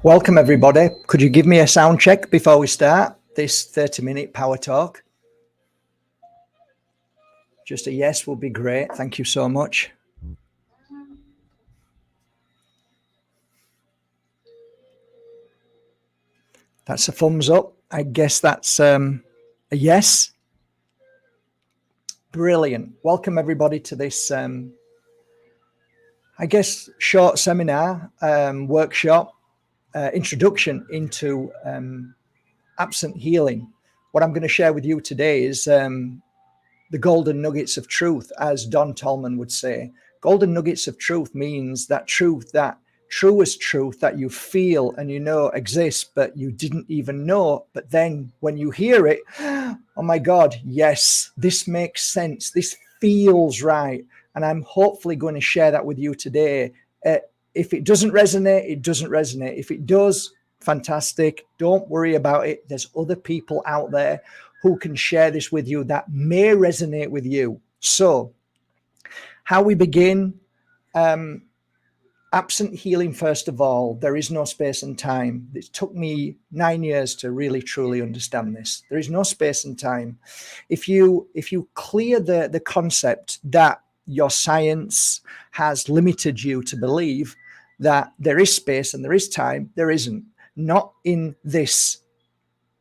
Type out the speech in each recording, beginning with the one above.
Welcome, everybody. Could you give me a sound check before we start this 30-minute power talk? Just a yes would be great. Thank you so much. That's a thumbs up. I guess that's a yes. Brilliant. Welcome, everybody, to this, I guess, short seminar, workshop, introduction into absent healing. What I'm going to share with you today is the golden nuggets of truth, as Don Tolman would say. Golden nuggets of truth means that truth, that truest truth that you feel and you know exists, but you didn't even know. But then when you hear it, oh my God, yes, this makes sense. This feels right. And I'm hopefully going to share that with you today. If it doesn't resonate, it doesn't resonate. If it does, fantastic. Don't worry about it. There's other people out there who can share this with you that may resonate with you. So how we begin, absent healing, first of all, there is no space and time. It took me 9 years to really, truly understand this. There is no space and time. If you clear the concept that your science has limited you to believe that there is space and there is time, there isn't. Not in this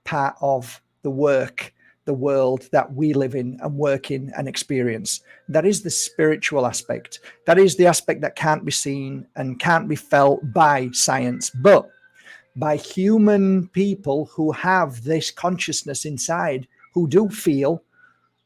part of the world that we live in and work in and experience. That is the spiritual aspect. That is the aspect that can't be seen and can't be felt by science, but by human people who have this consciousness inside, who do feel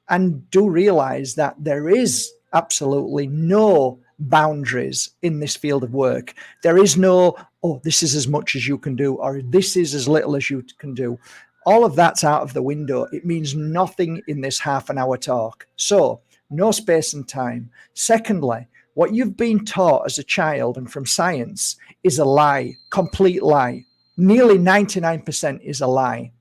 and do realize that there is absolutely no boundaries in this field of work. There is no, oh, this is as much as you can do, or this is as little as you can do. All of that's out of the window. It means nothing in this half an hour talk. So no space and time. Secondly, what you've been taught as a child and from science is a lie, complete lie. Nearly 99% is a lie.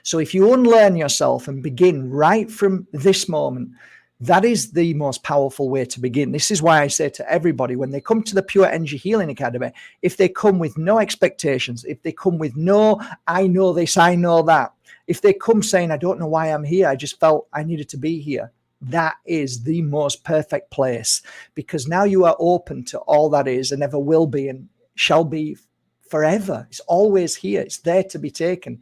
So if you unlearn yourself and begin right from this moment, that is the most powerful way to begin. This is why I say to everybody, when they come to the Pure Energy Healing Academy, if they come with no expectations, if they come with no, I know this, I know that, if they come saying, I don't know why I'm here, I just felt I needed to be here, that is the most perfect place, because now you are open to all that is and ever will be and shall be forever. It's always here. It's there to be taken.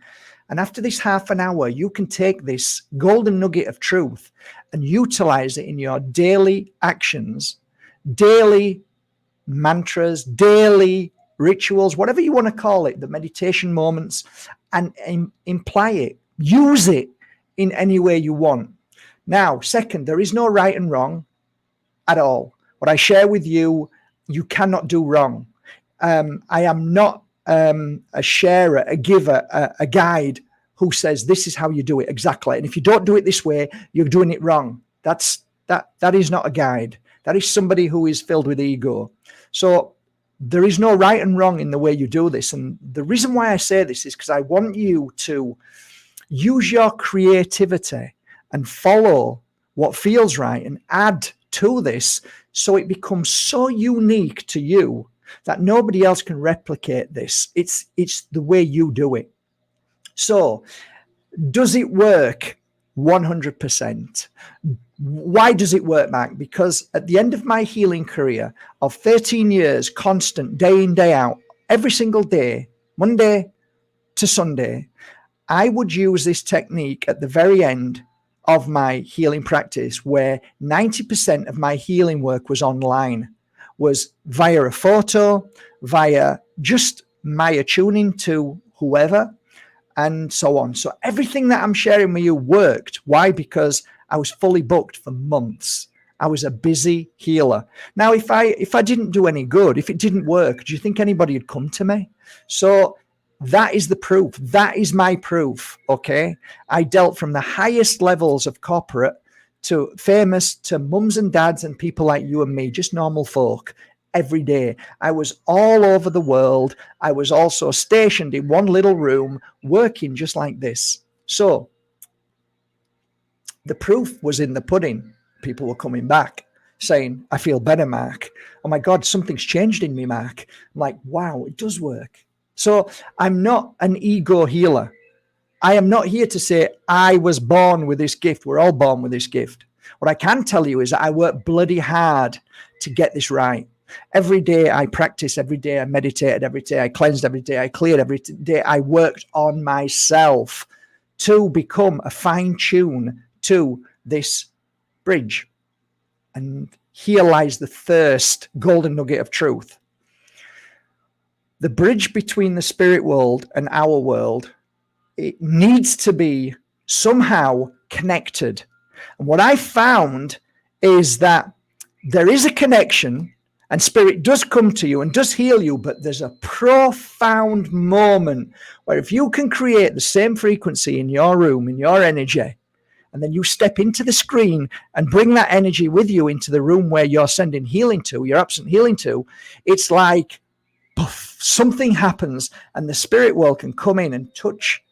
And after this half an hour, you can take this golden nugget of truth and utilize it in your daily actions, daily mantras, daily rituals, whatever you want to call it, the meditation moments, and imply it, use it in any way you want. Now, second, there is no right and wrong at all. What I share with you, you cannot do wrong. I am not a sharer, a giver, a guide who says this is how you do it exactly. And if you don't do it this way, you're doing it wrong. That is not a guide. That is somebody who is filled with ego. So there is no right and wrong in the way you do this. And the reason why I say this is because I want you to use your creativity and follow what feels right and add to this so it becomes so unique to you that nobody else can replicate this. It's the way you do it. So does it work? 100%. Why does it work, Mark? Because at the end of my healing career of 13 years, constant, day in, day out, every single day, Monday to Sunday, I would use this technique at the very end of my healing practice, where 90% of my healing work was online, was via a photo, via just my attuning to whoever, and so on. So everything that I'm sharing with you worked. Why? Because I was fully booked for months. I was a busy healer. Now, if I didn't do any good, if it didn't work, do you think anybody would come to me? So that is the proof. That is my proof. Okay. I dealt from the highest levels of corporate to famous, to mums and dads and people like you and me, just normal folk, every day. I was all over the world. I was also stationed in one little room, working just like this. So The proof was in the pudding. People were coming back saying, I feel better, Mark. Oh my God, something's changed in me, Mark. I'm like, wow, it does work. So I'm not an ego healer. I am not here to say I was born with this gift. We're all born with this gift. What I can tell you is that I work bloody hard to get this right. Every day I practice, every day I meditated, every day I cleansed, every day I cleared, every day I worked on myself to become a fine tune to this bridge. And here lies the first golden nugget of truth. The bridge between the spirit world and our world, it needs to be somehow connected. And what I found is that there is a connection and spirit does come to you and does heal you, but there's a profound moment where if you can create the same frequency in your room, in your energy, and then you step into the screen and bring that energy with you into the room where you're sending healing to, your absent healing to, it's like poof, something happens and the spirit world can come in and touch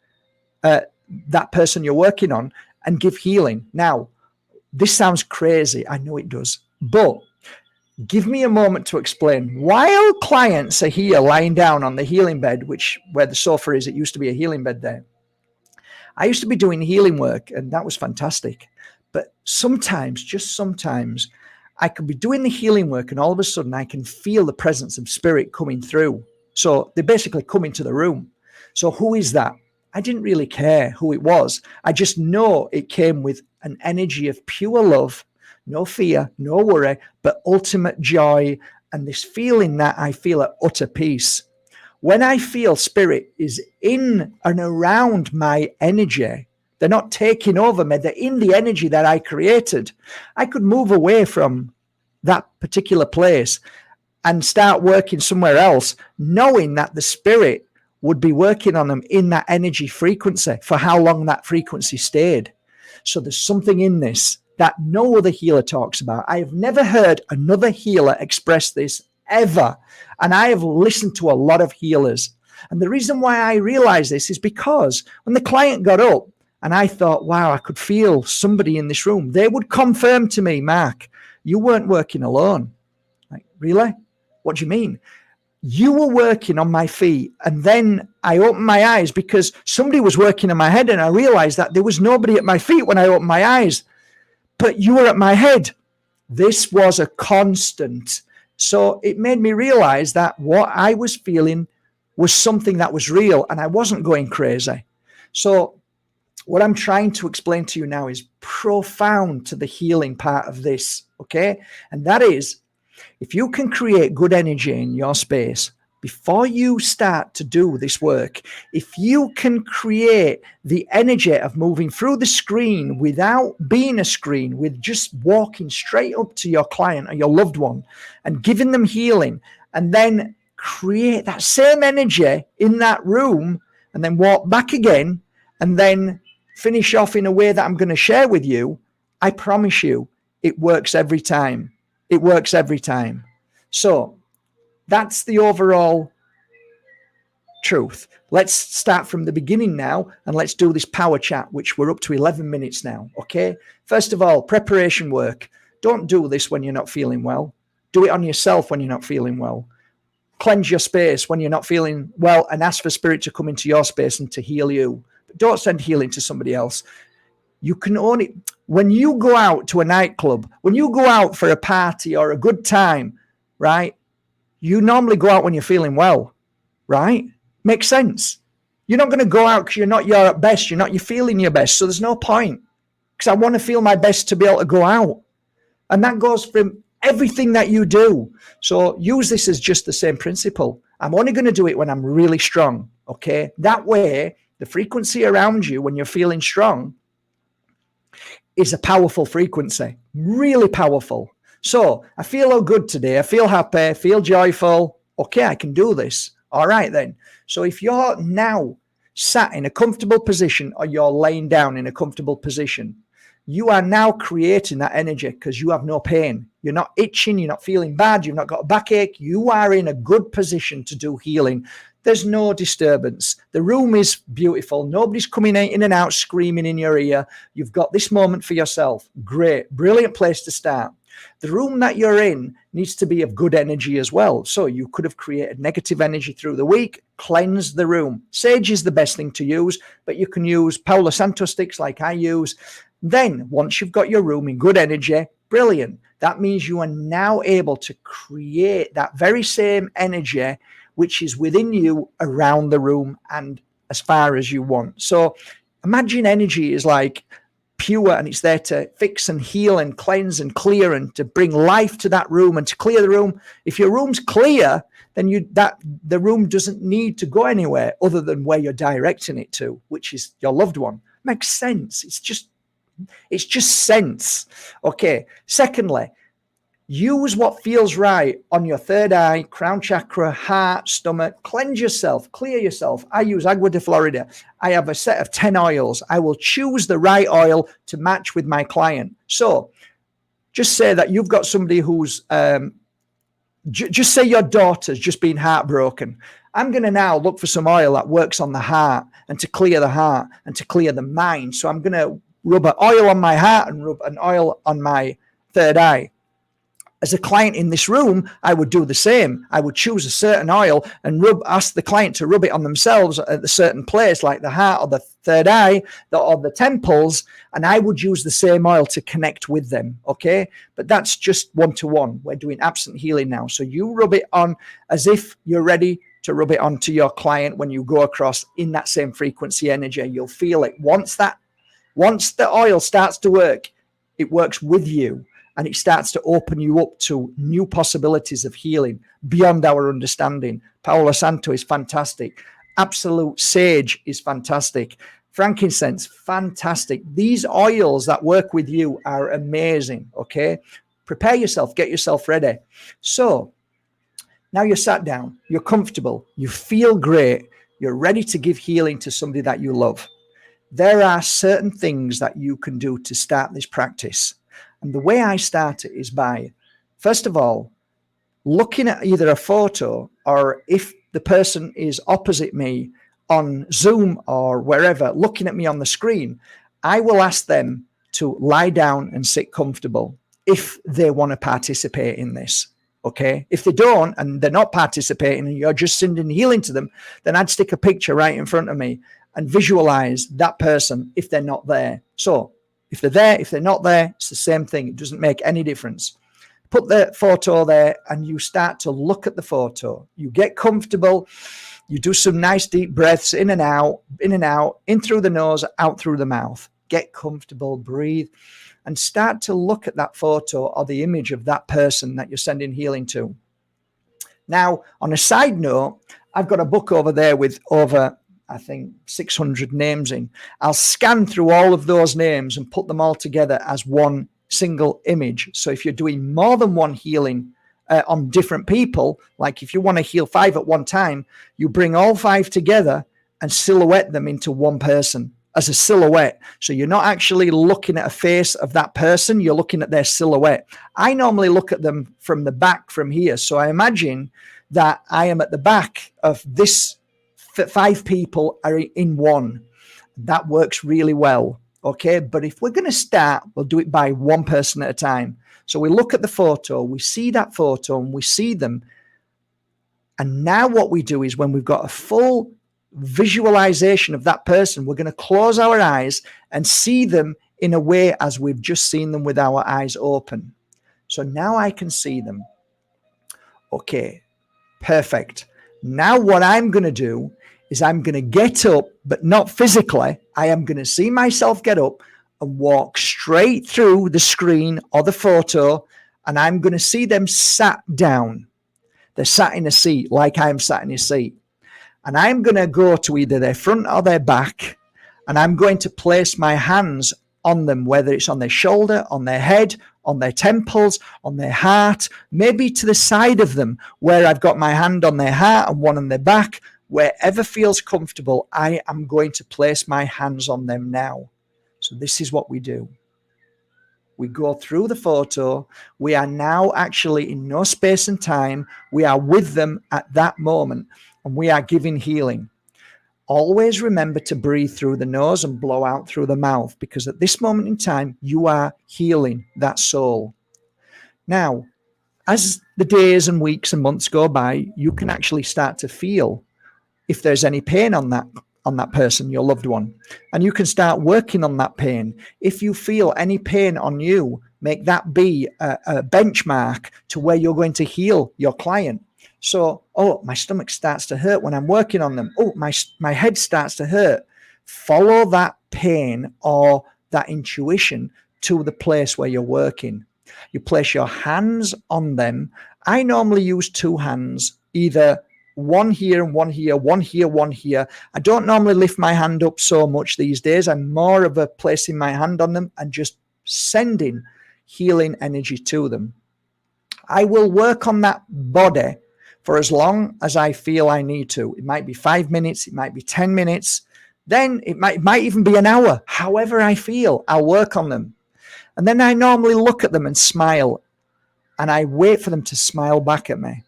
that person you're working on and give healing. Now, this sounds crazy. I know it does. But give me a moment to explain. While clients are here lying down on the healing bed, where the sofa is, it used to be a healing bed there. I used to be doing healing work, and that was fantastic. But sometimes, just sometimes, I could be doing the healing work, and all of a sudden, I can feel the presence of spirit coming through. So they basically come into the room. So who is that? I didn't really care who it was. I just know it came with an energy of pure love, no fear, no worry, but ultimate joy, and this feeling that I feel at utter peace. When I feel spirit is in and around my energy, they're not taking over me, they're in the energy that I created. I could move away from that particular place and start working somewhere else, knowing that the spirit would be working on them in that energy frequency for how long that frequency stayed. So there's something in this that no other healer talks about. I have never heard another healer express this ever. And I have listened to a lot of healers. And the reason why I realized this is because when the client got up and I thought, wow, I could feel somebody in this room, they would confirm to me, Mark, you weren't working alone. Like, really? What do you mean? You were working on my feet, and then I opened my eyes because somebody was working on my head, and I realized that there was nobody at my feet when I opened my eyes, but you were at my head. This was a constant. So it made me realize that what I was feeling was something that was real, and I wasn't going crazy. So what I'm trying to explain to you now is profound to the healing part of this, okay? And that is, if you can create good energy in your space before you start to do this work, if you can create the energy of moving through the screen without being a screen, with just walking straight up to your client or your loved one and giving them healing, and then create that same energy in that room and then walk back again and then finish off in a way that I'm going to share with you, I promise you it works every time. It works every time. So that's the overall truth. Let's start from the beginning now and let's do this power chat, which we're up to 11 minutes now. Okay. First of all, preparation work. Don't do this when you're not feeling well. Do it on yourself when you're not feeling well. Cleanse your space when you're not feeling well and ask for spirit to come into your space and to heal you. But don't send healing to somebody else. You can only, when you go out to a nightclub, when you go out for a party or a good time, right? You normally go out when you're feeling well, right? Makes sense. You're not going to go out because you're not your best. You're feeling your best. So there's no point, because I want to feel my best to be able to go out. And that goes from everything that you do. So use this as just the same principle. I'm only going to do it when I'm really strong. Okay. That way, the frequency around you when you're feeling strong is a powerful frequency, really powerful. So I feel all good today. I feel happy, feel joyful. Okay, I can do this. All right then. So if you're now sat in a comfortable position or you're laying down in a comfortable position, you are now creating that energy because you have no pain. You're not itching. You're not feeling bad. You've not got a backache. You are in a good position to do healing. There's no disturbance. The room is beautiful. Nobody's coming in and out screaming in your ear. You've got this moment for yourself. Great. Brilliant place to start. The room that you're in needs to be of good energy as well. So you could have created negative energy through the week. Cleanse the room. Sage is the best thing to use, but you can use Palo Santo sticks like I use. Then once you've got your room in good energy, brilliant. That means you are now able to create that very same energy which is within you around the room and as far as you want. So imagine energy is like pure and it's there to fix and heal and cleanse and clear and to bring life to that room and to clear the room. If your room's clear, then the room doesn't need to go anywhere other than where you're directing it to, which is your loved one. Makes sense. It's just sense. Okay. Secondly, use what feels right on your third eye, crown chakra, heart, stomach. Cleanse yourself, clear yourself. I use Agua de Florida. I have a set of 10 oils. I will choose the right oil to match with my client. So just say that you've got somebody who's, just say your daughter's just been heartbroken. I'm going to now look for some oil that works on the heart and to clear the heart and to clear the mind. So I'm going to rub an oil on my heart and rub an oil on my third eye. As a client in this room, I would do the same. I would choose a certain oil and ask the client to rub it on themselves at a certain place, like the heart or the third eye or the temples, and I would use the same oil to connect with them, okay? But that's just one-to-one. We're doing absent healing now. So you rub it on as if you're ready to rub it onto your client when you go across in that same frequency energy. You'll feel it. Once the oil starts to work, it works with you. And it starts to open you up to new possibilities of healing beyond our understanding. Palo Santo is fantastic. Absolute sage is fantastic. Frankincense, fantastic. These oils that work with you are amazing, okay? Prepare yourself, get yourself ready. So now you're sat down, you're comfortable, you feel great, you're ready to give healing to somebody that you love. There are certain things that you can do to start this practice. And the way I start it is by, first of all, looking at either a photo or if the person is opposite me on Zoom or wherever, looking at me on the screen, I will ask them to lie down and sit comfortable if they want to participate in this. Okay. If they don't and they're not participating and you're just sending healing to them, then I'd stick a picture right in front of me and visualize that person if they're not there. So if they're there, if they're not there, it's the same thing. It doesn't make any difference. Put the photo there and you start to look at the photo. You get comfortable. You do some nice deep breaths in and out, in through the nose, out through the mouth. Get comfortable, breathe, and start to look at that photo or the image of that person that you're sending healing to. Now, on a side note, I've got a book over there with over, I think, 600 names in. I'll scan through all of those names and put them all together as one single image. So if you're doing more than one healing on different people, like if you want to heal 5 at one time, you bring all 5 together and silhouette them into one person as a silhouette. So you're not actually looking at a face of that person, you're looking at their silhouette. I normally look at them from the back from here. So I imagine that I am at the back of this 5 people are in one. That works really well. Okay. But if we're going to start, we'll do it by one person at a time. So we look at the photo, we see that photo and we see them. And now what we do is when we've got a full visualization of that person, we're going to close our eyes and see them in a way as we've just seen them with our eyes open. So now I can see them. Okay. Perfect. Now what I'm going to do is I'm going to get up, but not physically. I am going to see myself get up and walk straight through the screen or the photo, and I'm going to see them sat down. They're sat in a seat like I'm sat in a seat. And I'm going to go to either their front or their back, and I'm going to place my hands on them, whether it's on their shoulder, on their head, on their temples, on their heart, maybe to the side of them where I've got my hand on their heart and one on their back. Wherever feels comfortable, I am going to place my hands on them now. So this is what we do. We go through the photo. We are now actually in no space and time. We are with them at that moment. and we are giving healing. Always remember to breathe through the nose and blow out through the mouth, because at this moment in time, you are healing that soul. Now, as the days and weeks and months go by, you can actually start to feel if there's any pain on that person, your loved one, and you can start working on that pain. If you feel any pain on you, make that be a benchmark to where you're going to heal your client. So, oh, my stomach starts to hurt when I'm working on them. Oh, my head starts to hurt. Follow that pain or that intuition to the place where you're working. You place your hands on them. I normally use two hands, either one here and one here, one here, one here. I don't normally lift my hand up so much these days. I'm more of a placing my hand on them and just sending healing energy to them. I will work on that body for as long as I feel I need to. It might be 5 minutes, it might be 10 minutes, then it might even be an hour. However I feel, I'll work on them. And then I normally look at them and smile, and I wait for them to smile back at me.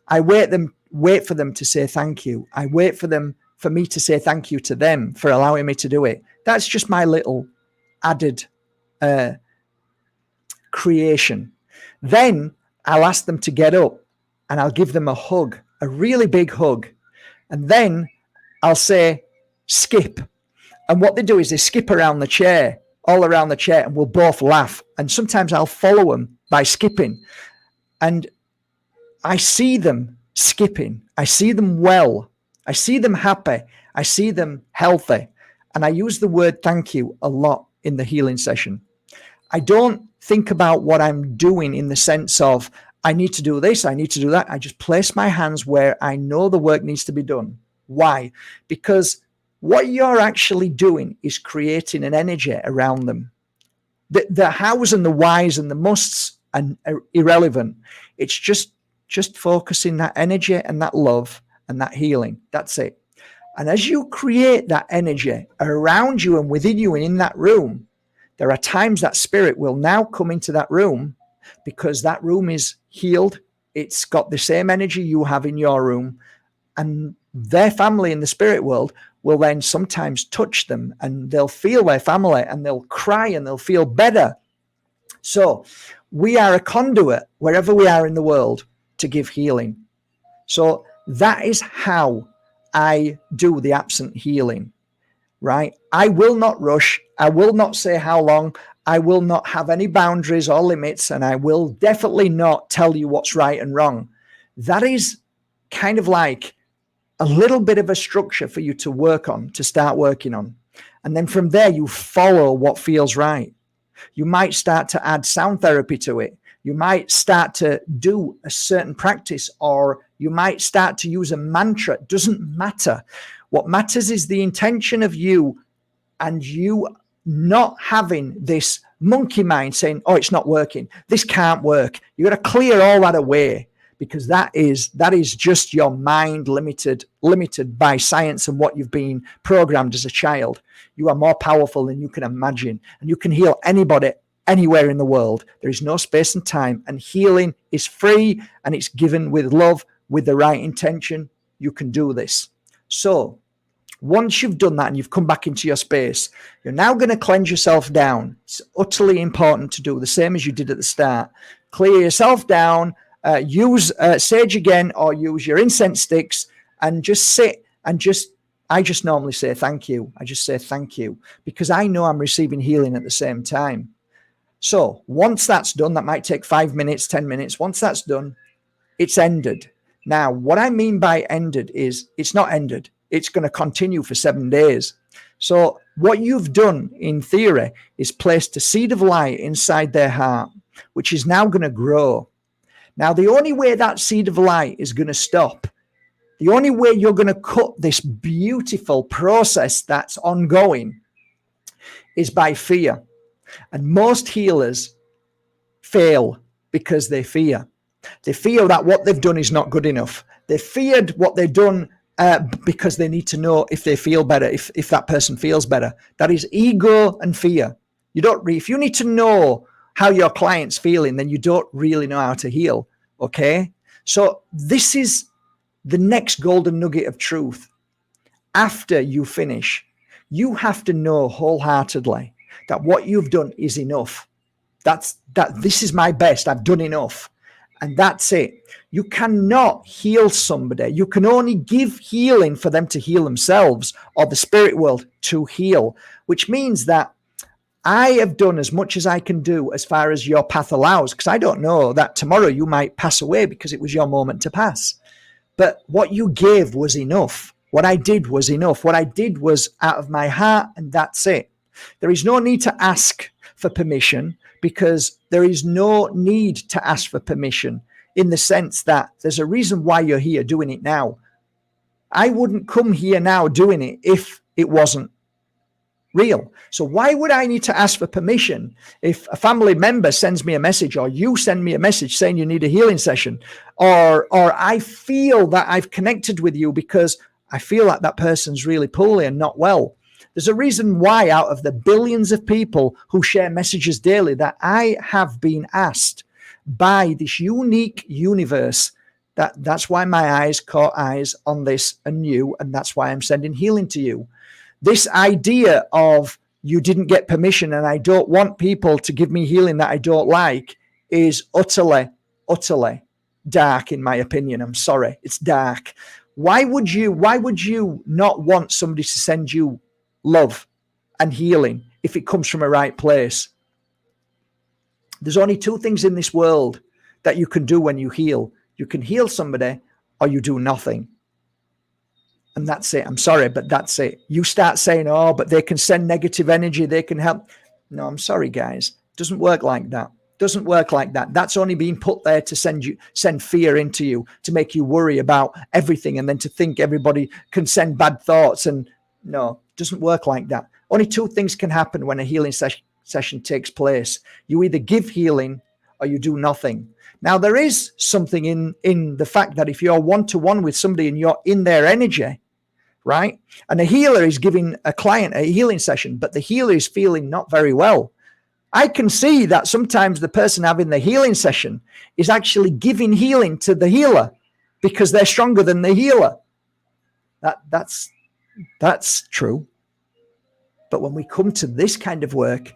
I wait for them to say thank you. I wait for me to say thank you to them for allowing me to do it. That's just my little added creation. Then I'll ask them to get up and I'll give them a hug, a really big hug. And then I'll say, skip. And what they do is they skip around the chair, all around the chair, and we'll both laugh. And sometimes I'll follow them by skipping. And I see them skipping. I see them well. I see them happy. I see them healthy. And I use the word thank you a lot in the healing session. I don't think about what I'm doing in the sense of, I need to do this, I need to do that. I just place my hands where I know the work needs to be done. Why? Because what you're actually doing is creating an energy around them. The hows and the whys and the musts are irrelevant. It's just focusing that energy and that love and that healing. That's it. And as you create that energy around you and within you and in that room, there are times that spirit will now come into that room because that room is healed. It's got the same energy you have in your room. And their family in the spirit world will then sometimes touch them and they'll feel their family and they'll cry and they'll feel better. So we are a conduit wherever we are in the world to give healing. So that is how I do the absent healing, right? I will not rush. I will not say how long. I will not have any boundaries or limits, and I will definitely not tell you what's right and wrong. That is kind of like a little bit of a structure for you to work on, to start working on. And then from there, you follow what feels right. You might start to add sound therapy to it. You might start to do a certain practice, or you might start to use a mantra. It doesn't matter. What matters is the intention of you and you not having this monkey mind saying, oh, it's not working. This can't work. You got to clear all that away, because that is just your mind limited by science and what you've been programmed as a child. You are more powerful than you can imagine, and you can heal anybody anywhere in the world. There is no space and time, and healing is free and it's given with love, with the right intention. You can do this. So once you've done that and you've come back into your space, you're now going to cleanse yourself down. It's utterly important to do the same as you did at the start. Clear yourself down, use sage again, or use your incense sticks, and just sit and I just normally say thank you. I just say thank you because I know I'm receiving healing at the same time. So once that's done, that might take 5 minutes, 10 minutes. Once that's done, it's ended. Now, what I mean by ended is it's not ended. It's going to continue for 7 days. So what you've done in theory is placed a seed of light inside their heart, which is now going to grow. Now, the only way that seed of light is going to stop, the only way you're going to cut this beautiful process that's ongoing is by fear. And most healers fail because they fear. They fear that what they've done is not good enough. They feared what they've done because they need to know if they feel better, if that person feels better. That is ego and fear. If you need to know how your client's feeling, then you don't really know how to heal. Okay? So this is the next golden nugget of truth. After you finish, you have to know wholeheartedly that what you've done is enough. This is my best. I've done enough. And that's it. You cannot heal somebody. You can only give healing for them to heal themselves, or the spirit world to heal, which means that I have done as much as I can do as far as your path allows, because I don't know that tomorrow you might pass away because it was your moment to pass. But what you gave was enough. What I did was enough. What I did was out of my heart, and that's it. There is no need to ask for permission, because there is no need to ask for permission, in the sense that there's a reason why you're here doing it now. I wouldn't come here now doing it if it wasn't real. So why would I need to ask for permission if a family member sends me a message, or you send me a message saying you need a healing session, or I feel that I've connected with you because I feel like that person's really poorly and not well? There's a reason why, out of the billions of people who share messages daily, that I have been asked by this unique universe. That's why my eyes caught eyes on this and you, and that's why I'm sending healing to you. This idea of you didn't get permission and I don't want people to give me healing that I don't like is utterly, utterly dark, in my opinion. I'm sorry, it's dark. Why would you not want somebody to send you love and healing if it comes from a right place? There's only two things in this world that you can do when you heal. You can heal somebody, or you do nothing. And that's it. I'm sorry, but that's it. You start saying, oh, but they can send negative energy, they can help. No, I'm sorry, guys. It doesn't work like that. Doesn't work like that. That's only being put there to send fear into you, to make you worry about everything, and then to think everybody can send bad thoughts. And no, it doesn't work like that. Only two things can happen when a healing session takes place. You either give healing or you do nothing. Now, there is something in the fact that if you're one-to-one with somebody and you're in their energy, right? And a healer is giving a client a healing session, but the healer is feeling not very well. I can see that sometimes the person having the healing session is actually giving healing to the healer because they're stronger than the healer. That's true. But when we come to this kind of work,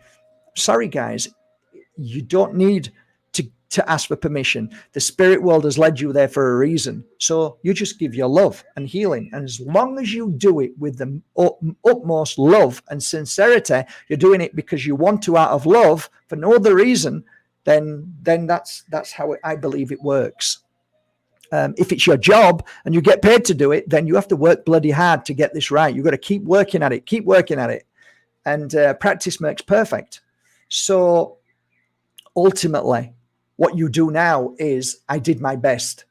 sorry, guys, you don't need to ask for permission. The spirit world has led you there for a reason. So you just give your love and healing. And as long as you do it with the utmost love and sincerity, you're doing it because you want to out of love for no other reason, then that's how I believe it works. If it's your job and you get paid to do it, then you have to work bloody hard to get this right. You've got to keep working at it. And practice makes perfect. So ultimately, what you do now is, I did my best.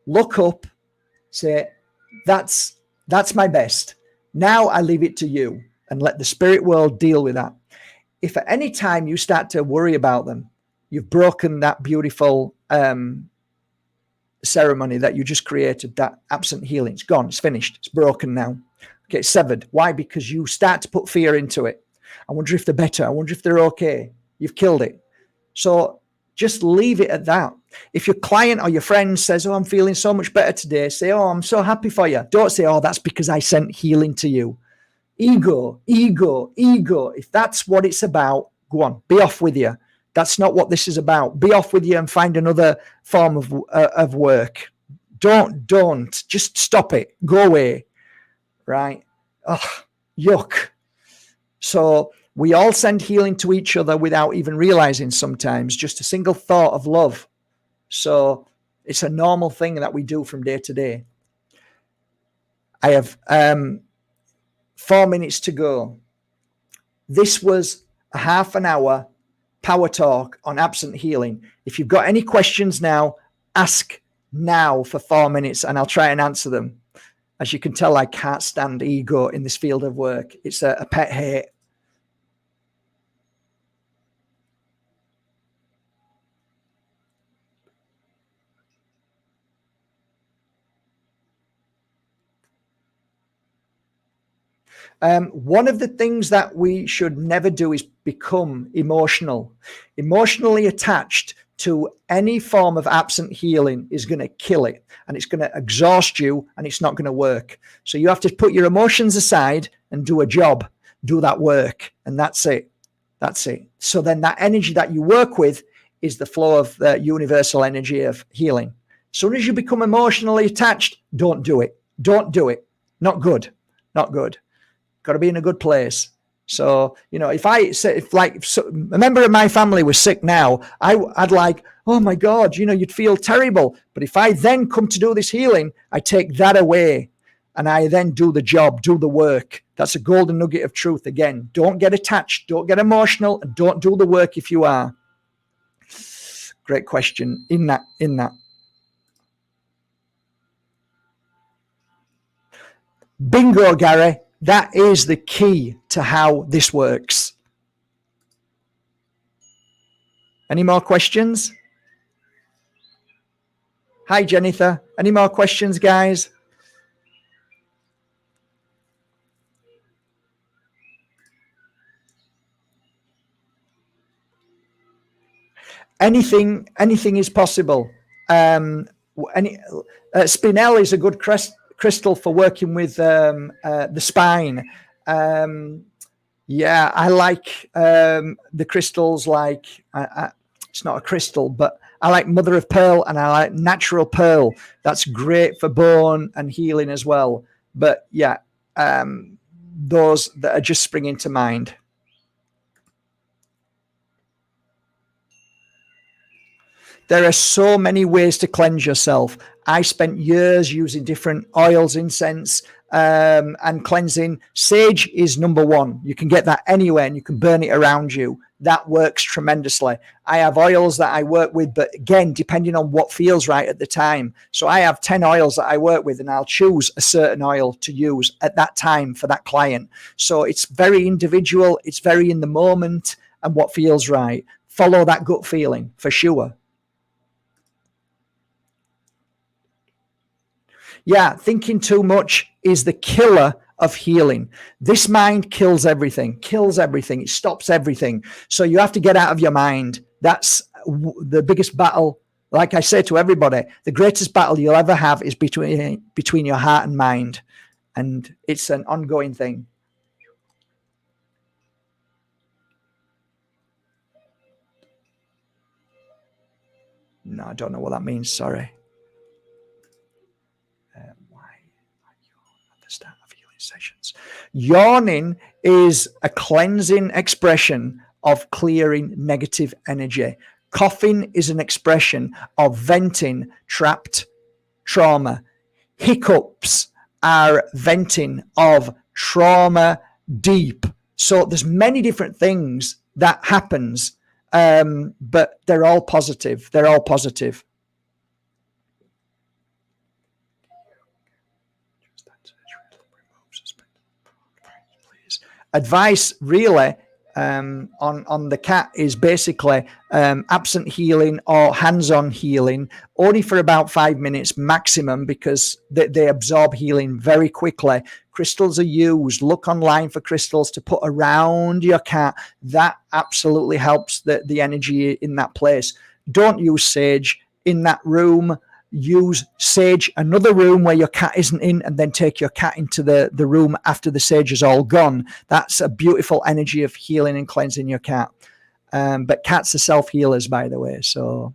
Look up, say, that's my best. Now I leave it to you, and let the spirit world deal with that. If at any time you start to worry about them, you've broken that beautiful ceremony that you just created, that absent healing. It's gone, it's finished, it's broken now. Okay, it's severed. Why? Because you start to put fear into it. I wonder if they're better. I wonder if they're okay. You've killed it. So just leave it at that. If your client or your friend says, oh, I'm feeling so much better today, say, oh, I'm so happy for you. Don't say, oh, that's because I sent healing to you. Ego. If that's what it's about, go on, be off with you. That's not what this is about. Be off with you and find another form of work. Don't. Just stop it. Go away. Right? Ugh, yuck. So we all send healing to each other without even realizing sometimes, just a single thought of love. So it's a normal thing that we do from day to day. I have 4 minutes to go. This was a half an hour power talk on absent healing. If you've got any questions now, ask now for 4 minutes and I'll try and answer them. As you can tell, I can't stand ego in this field of work. It's a pet hate. One of the things that we should never do is become emotionally attached to any form of absent healing is going to kill it, and it's going to exhaust you, and it's not going to work. So you have to put your emotions aside and do a job, do that work, and that's it. That's it. So then that energy that you work with is the flow of the universal energy of healing. As soon as you become emotionally attached, don't do it. Don't do it. Not good. Not good. Got to be in a good place. So, if a member of my family was sick now, I'd like, oh my God, you'd feel terrible. But if I then come to do this healing, I take that away and I then do the job, do the work. That's a golden nugget of truth. Again, don't get attached, don't get emotional, and don't do the work if you are. Great question in that. Bingo, Gary. That is the key to how this works. Any more questions? Hi, Jennifer. Any more questions, guys? Anything is possible. Spinel is a good crystal for working with the spine. Yeah, I like the crystals. Like it's not a crystal, but I like mother of pearl, and I like natural pearl. That's great for bone and healing as well. But yeah, those that are just springing to mind. There are so many ways to cleanse yourself. I spent years using different oils, incense, and cleansing. Sage is number one. You can get that anywhere and you can burn it around you. That works tremendously. I have oils that I work with, but again, depending on what feels right at the time. So I have 10 oils that I work with, and I'll choose a certain oil to use at that time for that client. So it's very individual. It's very in the moment and what feels right. Follow that gut feeling for sure. Yeah, thinking too much is the killer of healing. This mind kills everything. It stops everything. So you have to get out of your mind. That's the biggest battle. Like I say to everybody, the greatest battle you'll ever have is between your heart and mind. And it's an ongoing thing. No, I don't know what that means. Sorry. Why at the start of healing sessions? Yawning is a cleansing expression of clearing negative energy. Coughing is an expression of venting trapped trauma. Hiccups are venting of trauma deep. So there's many different things that happens, but they're all positive. Advice really on the cat is basically absent healing or hands-on healing, only for about 5 minutes maximum, because they absorb healing very quickly. Crystals are used. Look online for crystals to put around your cat. That absolutely helps the energy in that place. Don't use sage in that room. Use sage another room where your cat isn't in, and then take your cat into the room after the sage is all gone. That's a beautiful energy of healing and cleansing your cat. But cats are self-healers, by the way. So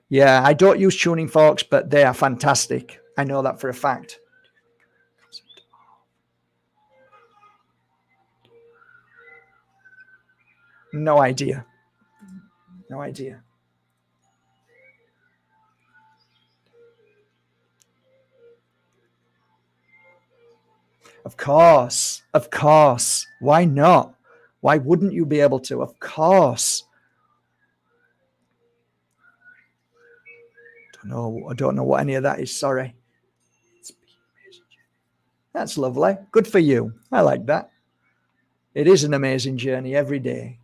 yeah, I don't use tuning forks, but they are fantastic. I know that for a fact. No idea. Of course. Why not? Why wouldn't you be able to? Of course. I don't know what any of that is. Sorry. That's lovely. Good for you. I like that. It is an amazing journey every day.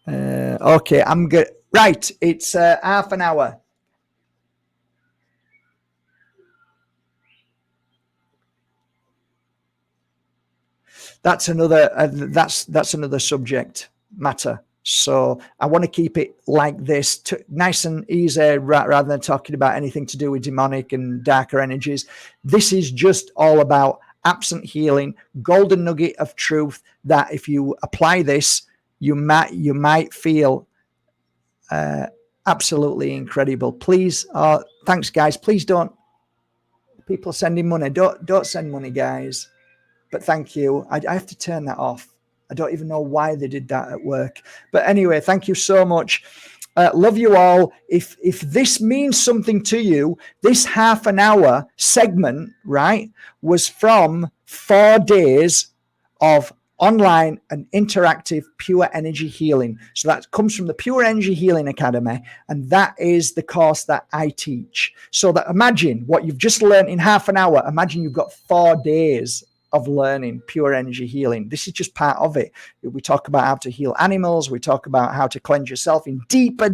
Okay, I'm good. Right, it's half an hour. that's another that's another subject matter. So I want to keep it like this, nice and easy, rather than talking about anything to do with demonic and darker energies. This is just all about absent healing, golden nugget of truth that if you apply this, you might feel absolutely incredible. Please, thanks guys. Please don't, people sending money, don't send money, guys. But thank you. I have to turn that off. I don't even know why they did that at work. But anyway, thank you so much. Love you all. If this means something to you, this half an hour segment, right, was from 4 days of online and interactive pure energy healing. So that comes from the Pure Energy Healing Academy, and that is the course that I teach. So that, imagine what you've just learned in half an hour. Imagine you've got 4 days of learning pure energy healing. This is just part of it. We talk about how to heal animals. We talk about how to cleanse yourself in deeper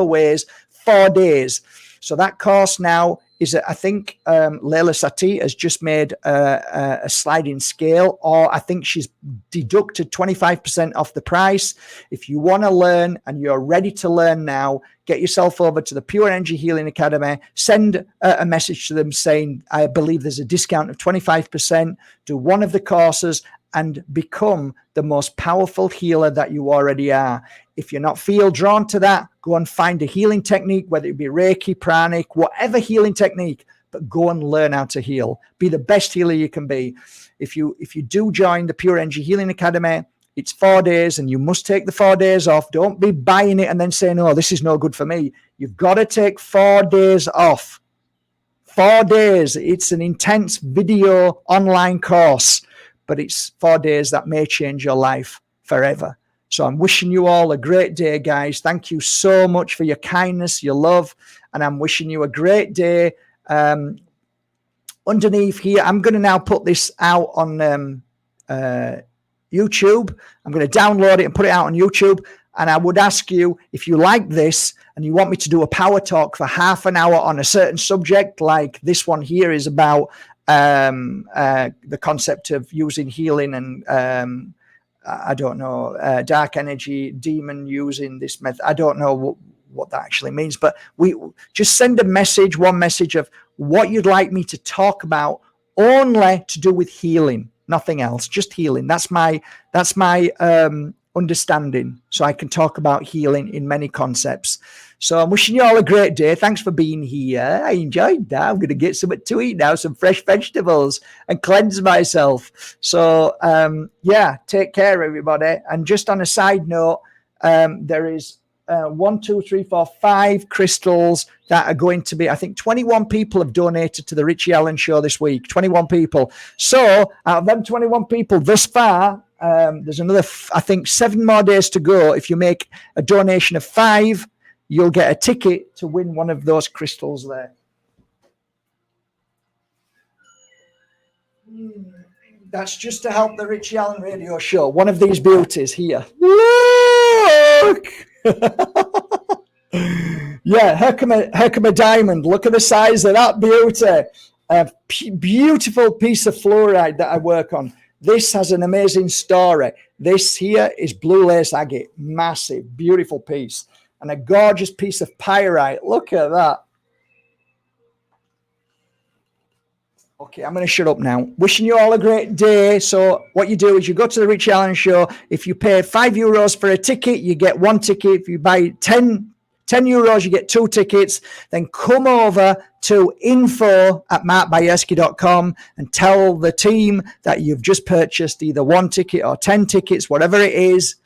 ways. 4 days. So that course now is, I think Leila Sati has just made a sliding scale, or I think she's deducted 25% off the price. If you want to learn and you're ready to learn now, get yourself over to the Pure Energy Healing Academy, send a message to them saying, I believe there's a discount of 25%, do one of the courses and become the most powerful healer that you already are. If you're not feel drawn to that, go and find a healing technique, whether it be Reiki, pranic, whatever healing technique, but go and learn how to heal. Be the best healer you can be. If you do join the Pure Energy Healing Academy, it's 4 days and you must take the 4 days off. Don't be buying it and then saying, oh, this is no good for me. You've got to take 4 days off. 4 days. It's an intense video online course, but it's 4 days that may change your life forever. So I'm wishing you all a great day, guys. Thank you so much for your kindness, your love, and I'm wishing you a great day. Underneath here, I'm going to now put this out on YouTube. I'm going to download it and put it out on YouTube. And I would ask you, if you like this and you want me to do a power talk for half an hour on a certain subject, like this one here is about the concept of using healing and I don't know, dark energy, demon using this method. I don't know what that actually means, but we just send a message, one message of what you'd like me to talk about, only to do with healing, nothing else, just healing. That's my understanding. So I can talk about healing in many concepts. So I'm wishing you all a great day. Thanks for being here. I enjoyed that. I'm going to get something to eat now, some fresh vegetables, and cleanse myself. So, yeah, take care, everybody. And just on a side note, there is 1, 2, 3, 4, 5 crystals that are going to be, I think 21 people have donated to the Richie Allen Show this week. 21 people. So out of them 21 people thus far, there's another, I think, 7 more days to go. If you make a donation of 5, you'll get a ticket to win one of those crystals there. That's just to help the Richie Allen Radio Show. One of these beauties here. Look! Yeah, Herkimer diamond. Look at the size of that beauty. A beautiful piece of fluoride that I work on. This has an amazing story. This here is blue lace agate. Massive, beautiful piece. And a gorgeous piece of pyrite. Look at that. Okay, I'm going to shut up now. Wishing you all a great day. So what you do is you go to the Richie Allen Show. If you pay €5 for a ticket, you get 1 ticket. If you buy 10 euros, you get 2 tickets. Then come over to info@markbajerski.com and tell the team that you've just purchased either 1 ticket or 10 tickets, whatever it is.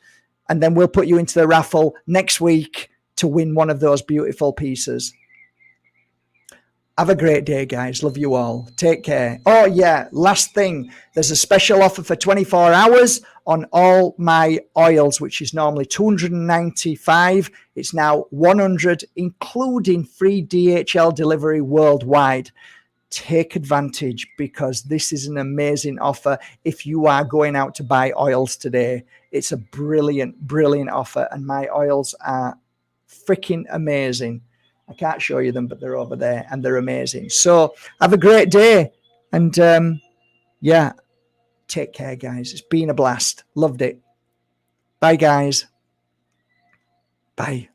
And then we'll put you into the raffle next week to win one of those beautiful pieces. Have a great day, guys. Love you all. Take care. Oh, yeah. Last thing. There's a special offer for 24 hours on all my oils, which is normally $295. It's now $100, including free DHL delivery worldwide. Take advantage, because this is an amazing offer if you are going out to buy oils today. It's a brilliant, brilliant offer, and my oils are freaking amazing. I can't show you them, but they're over there and they're amazing. So have a great day. And yeah, Take care, guys. It's been a blast. Loved it. Bye, guys. Bye.